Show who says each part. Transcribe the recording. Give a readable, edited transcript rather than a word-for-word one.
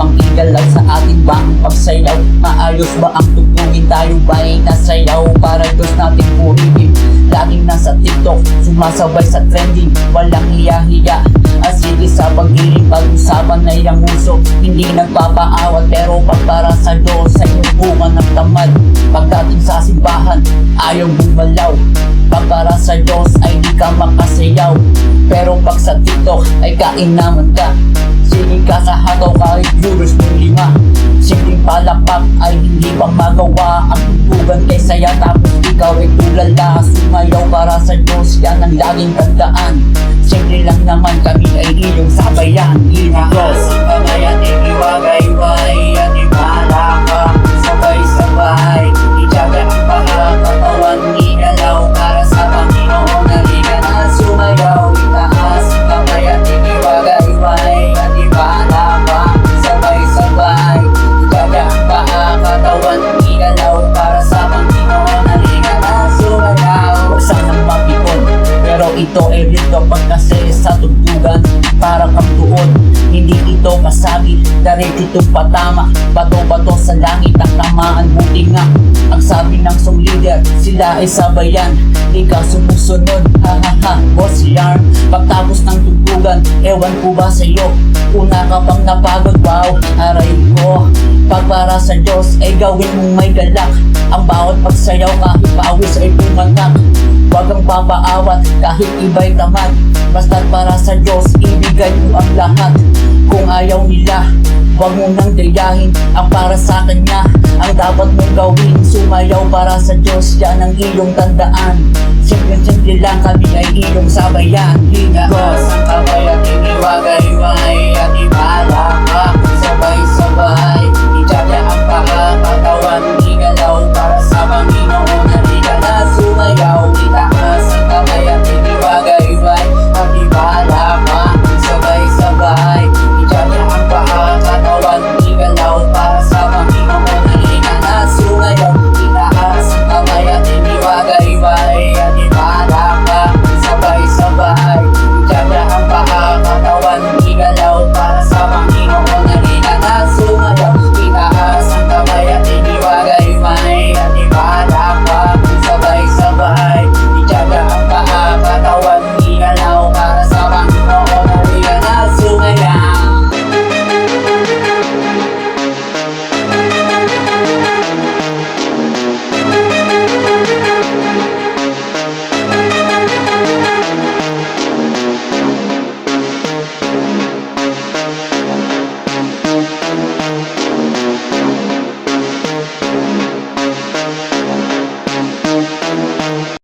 Speaker 1: Habang igalaw sa atin ba ang pagsayaw? Maayos ba ang tugtugin? Tayo ba'y nasayaw? Para Diyos natin purihin. Laging nasa TikTok, sumasabay sa trending. Walang hiya-hiya, asili sa pag-iling. Pag-usapan na iyang uso, hindi nagpapaawat. Pero pag para sa Diyos, sa iyong bunga ng tamad. Pagdating sa simbahan, ayaw bumalaw. Pag para sa Diyos ay di ka makasayaw. Pero pag sa TikTok ay kain naman ka. Siling ka sa hataw kahit viewers mo 5. Simpleng palakpak ay hindi pang magawa. Ang tugtugan kay saya tapos ikaw ay tulala. Sumayaw para sa Diyos, yan ang laging tandaan. Simple lang naman kami ay iyong sabayan. Diyos pamayan, iniwagayway at imalaka. Sabay-sabay, itiyaga ang pahakatawan. Inalaw para sa Panginoon. Halika na sumayaw, itaas ang kamay at iniwagayway at imalaka. Sabay-sabay, itiyaga ang pahakatawan. Inalaw para sa Panginoon. Halika na sumayaw. Huwag sanang mapikon, pero ito ay rito pagkasi sa tugtugan. Para kang tuon, hindi ito kasabi, diretso itong patama. Bato-bato sa langit ang tamaan. Buti nga ang sabi ng song leader, sila ay sabayan, ikaw sumusunod. Ha ha ha, boss yarn. Pagtapos ng tugtugan, ewan ko ba sa'yo, una ka pang napagod, wow, aray ko. Pag para sa Diyos ay gawin mong may galak. Ang bawat pagsayaw kahit pawis ay pumatak. Huwag kang papaawat kahit iba'y tamad. Basta't para sa Diyos, ibigay mo ang lahat. Kung ayaw nila, huwag mo nang dayahin. Ang para sa Kanya, ang dapat mong gawin. Sumayaw para sa Diyos, yan ang iyong tandaan. Simple-simple lang kami ay iyong sabayan. Diyos ang kamay at iniwagayway at ibala.